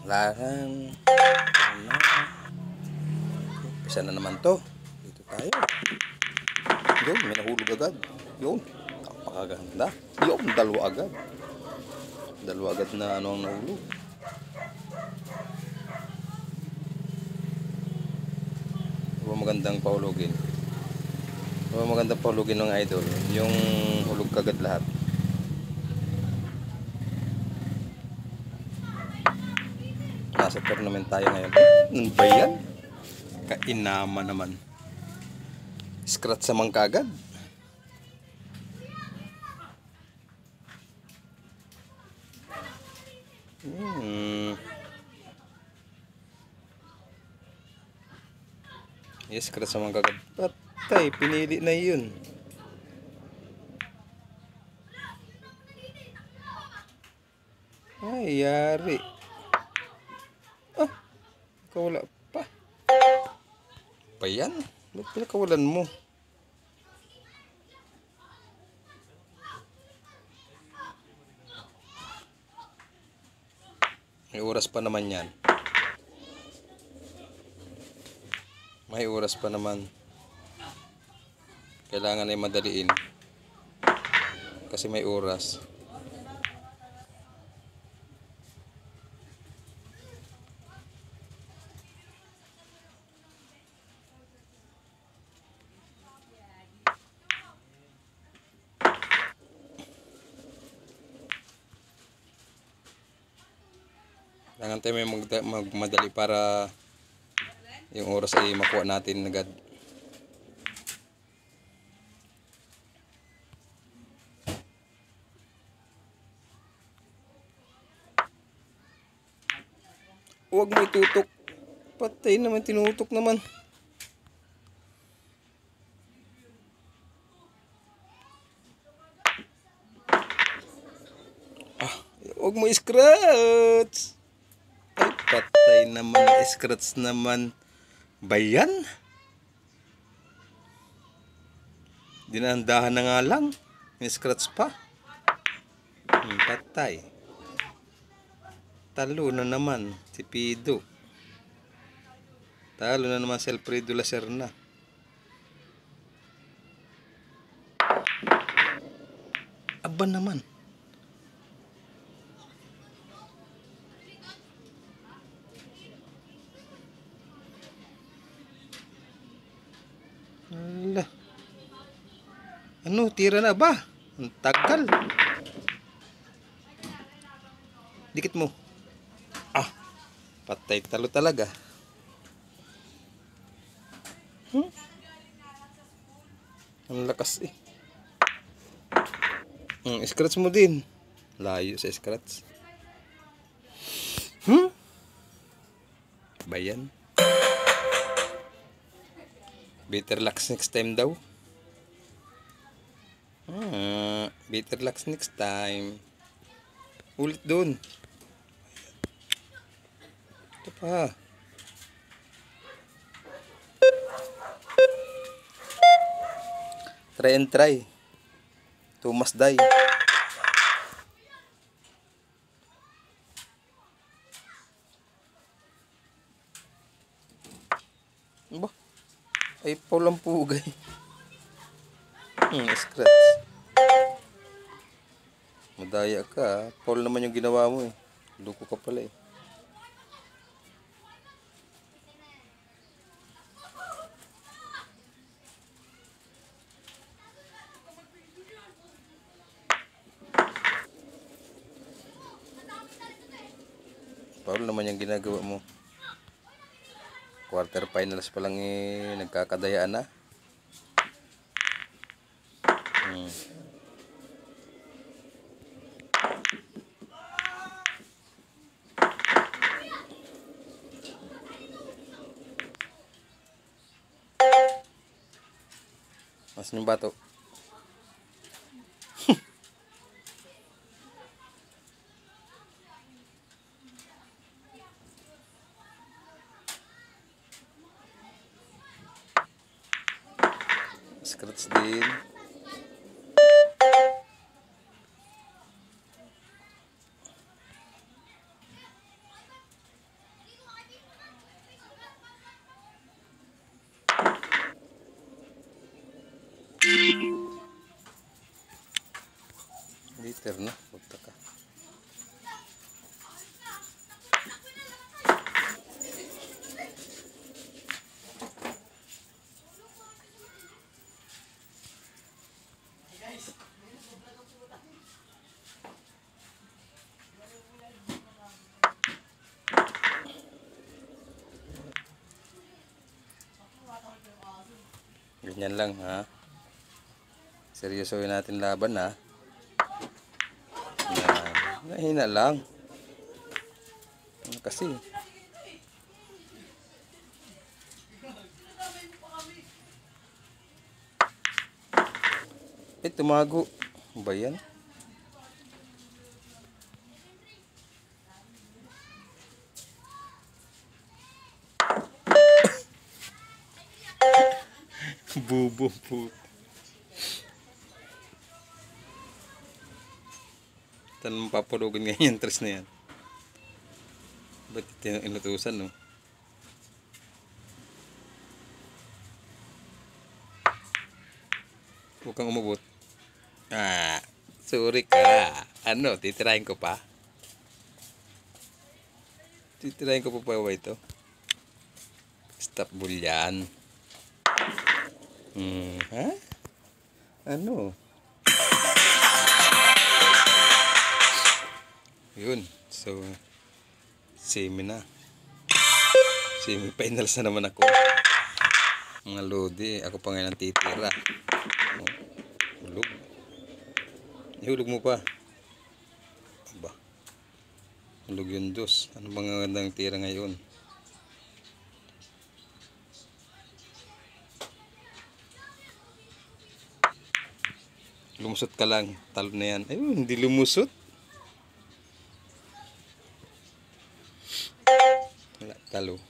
Lahan. Pisa na naman to. Dito tayo. Yun, may nahulog agad. Yun, napakaganda. Yun, dalawa agad. Dalawa agad na ano ang nahulog. Magandang paulugin. Magandang paulugin ng idol. Yung hulog kagad lahat. Nasa tournament tayo ngayon. Ano ba yan? Kainama naman. Scratch sa mga kagad. Yes, scratch sa mga kagad. Patay, pinili na yun. Ay, yari. Ah, kawala pa. Pa yan? Ba't pinakawalan mo? May oras pa naman yan. May oras pa naman. Kailangan ay madaliin. Kasi may oras. Kailangan tayo may magmadali para yung oras ay makuha natin agad. Huwag mo itutok. Patay naman, tinutok naman. Ah, huwag mo scratch. Ay, patay naman, scratch naman. Bayan? Dinandahan na nga lang. May scratch pa. Patay. Talo na naman si Pido. Talo na naman si Alfredo Lacerna. Aba naman. Ala. Ano, tira na ba? Ang tagal. Dikit mo. Ah, patay, talo talaga. Ang lakas eh. Scratch mo din. Layo sa scratch. Bayan. Better luck next time daw. Better luck next time. Ulit dun. Ito pa. Try and try. To must die. Ba? Ay, paulang pugay. Scratch. Madaya ka. Paul naman yung ginawa mo eh. Luko ka pala eh. Paul naman yung ginagawa mo. Quarter finals pa lang eh, nagkakadayaan na. Mas yung bato. Scratch din. Titer na. Punta ka. Ganyan lang ha. Seryosohin natin laban ha. Yan. Nahina lang. Kasi tumago. Ba yan? Bubo po. Tanong papalugin nga yung tres na yan. Ba't inutusan no? Huwag kang umabot. Sorry ka. Ano, titirahin ko pa? Titirahin ko pa ba ito? Stop bulyan. Ha? Ano? Yun. So, semi na. Semi-finals na naman ako. Mga lodi. Ako pa ngayon ang titira. Hulog. Ihulog mo pa. Aba. Hulog yun dos. Ano bang magandang tira ngayon? Lumusot ka lang. Talo na yan. Ayun, hindi lumusot. Wala, talo.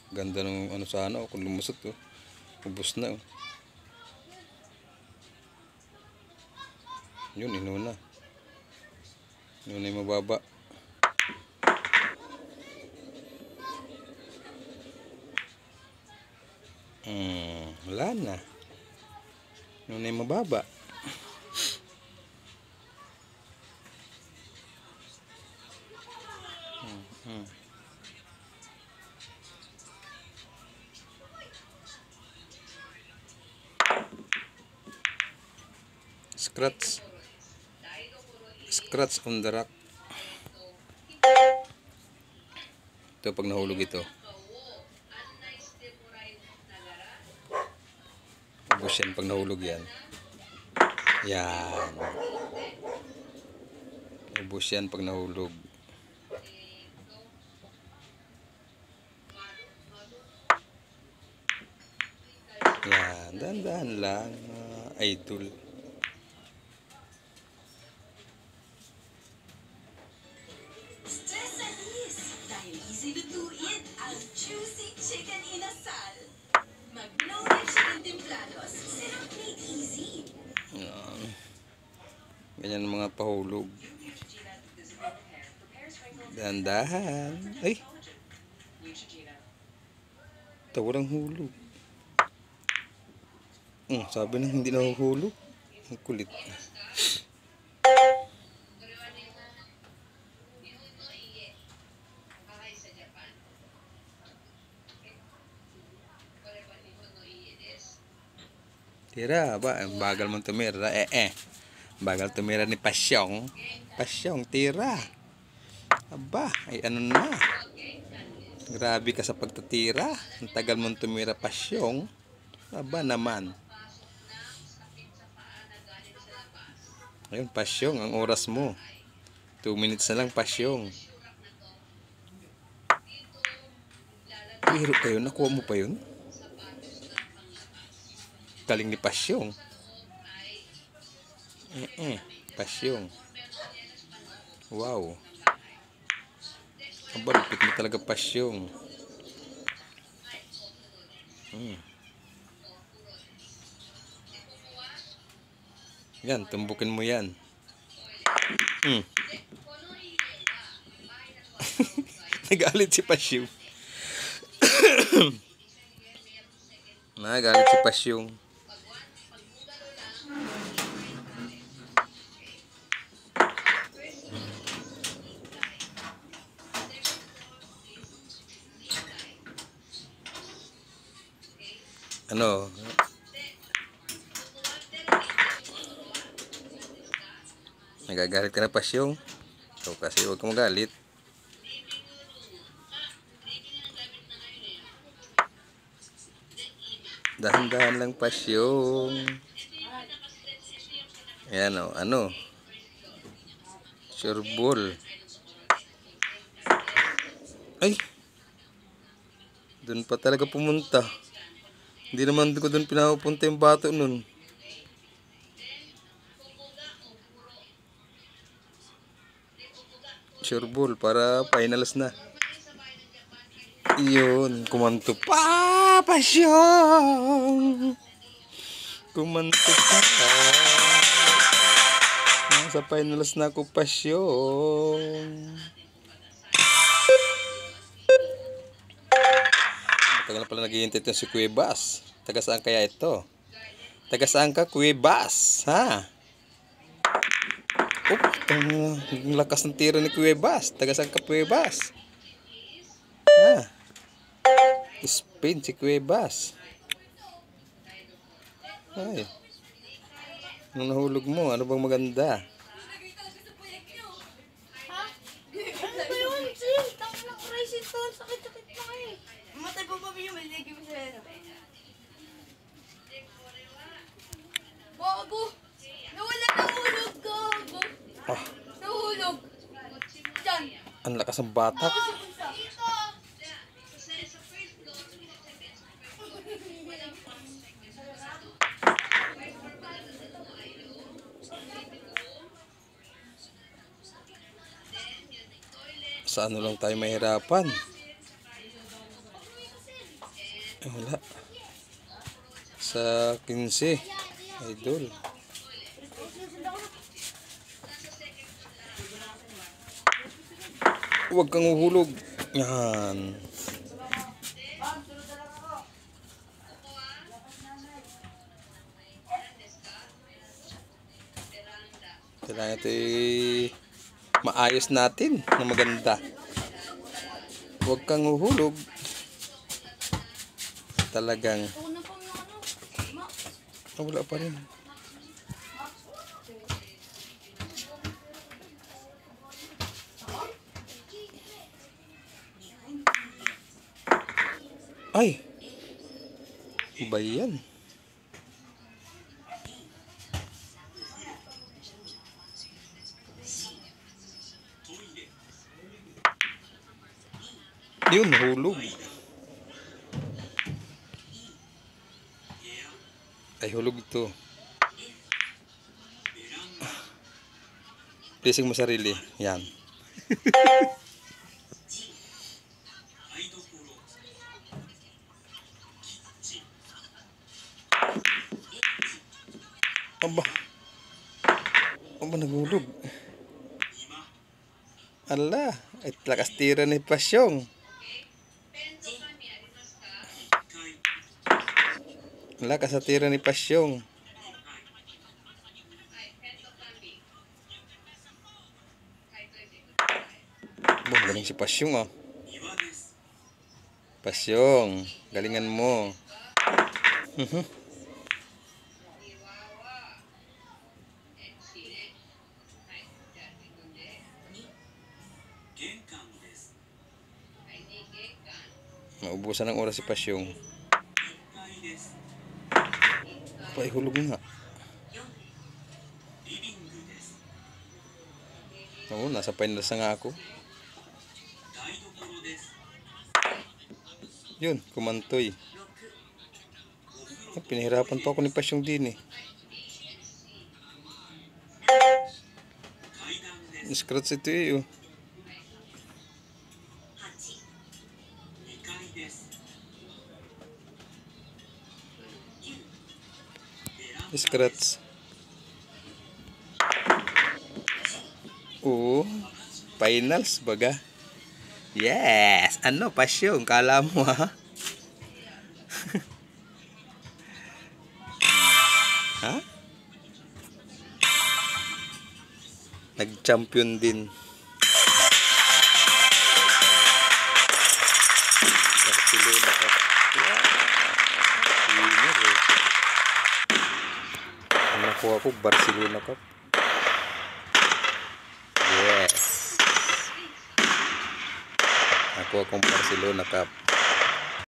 Ganda ng ano sana. Kung lumusot, oh. Ubus na, oh. Yun, inuna. Inuna yung mababa. Wala na. Inuna yung mababa. Scratch on the rock. Ito pag nahulog ito. Ubus yan pag nahulog yan. Yan. Ubus yan pag nahulog. Yan. Dahan-dahan lang. Idol. Easy lutuin ang juicy chicken inasal. Magnolia chicken templados. Sarap made easy. Ganyan ang mga pahulog. Dahan-dahan. Ay! Tawalang hulog. Sabi nang hindi nahuhulog. Ang kulit. Tira ba? Bagal mong tumira. Bagal tumira ni Pasyong. Pasyong, tira. Aba, ay ano na. Grabe ka sa pagtatira. Ang tagal mong tumira, Pasyong. Aba naman. Ayun, Pasyong, ang oras mo. 2 minutes na lang, Pasyong. Bihiro pa yun. Nakuha mo pa yun? Galing ni Pasyong. Pasyong. Wow. Aba, lupit mo talaga, Pasyong. Yan, tumbukin mo yan. Nagalit si Pasyong. Nagalit si Pasyong. Ano? Nagagalit ka na, Pasyong? So, kasi huwag kang magalit. Dahan-dahan lang, Pasyong. Ayan o, ano? Sureball. Ay! Doon pa talaga pumunta. Hindi naman ko doon pinapunta yung bato nun. Sureball para finals na. Yun, kumanto pa, Pasyong. Kumanto pa. Nasa finals na ako, Pasyong. Matagal na pala naghihintay ito si Cuevas. Taga saan kaya ito? Taga saan ka, Cuevas? Ha? Ang lakas ng tira ni Cuevas. Taga saan ka, Cuevas? Ha? Spain si Cuevas. Ay. Anong nahulog mo? Ano bang maganda? Ha? Ano ba yun, Sil? Tama ng crisis to. Sakit-sakit na eh. Matay pa ba yung maligi mo sa ano? Bago! Nawala na hulog, gago! Ah, Nahulog! Diyan! ang lakas ng batak. Sa ano lang tayo mahirapan? Wala. Sa 15. Idol. Huwag kang uhulog. Yan. Kailangan ito maayos natin na maganda. Huwag kang uhulog. Talagang wala pa rin. Ay! Ba yan? Yun, nahulog. Ay, hulog ito. Pleasing mo sarili. Yan. Aba. Aba, naghulog. Ala, ay lakas tira ni Pasyong. Lakas sa tira ni Pasyong. Boh, galing si Pasyong oh. Pasyong, galingan mo. Maubusan ng oras si Pasyong. Paihulog nga. Oo, nasa finals na nga ako. Yun, kumantoy. Pinahirapan pa ako ni Pasyong din eh. Scratch ito eh oh. Scratch. Oo. Finals baga. Yes! Ano, Pasyong? Kala mo ha? Ha? Nag-champion din. Barcelona. nakuha ko Barcelona Cup. Yes. Nakuha kong Barcelona Cup.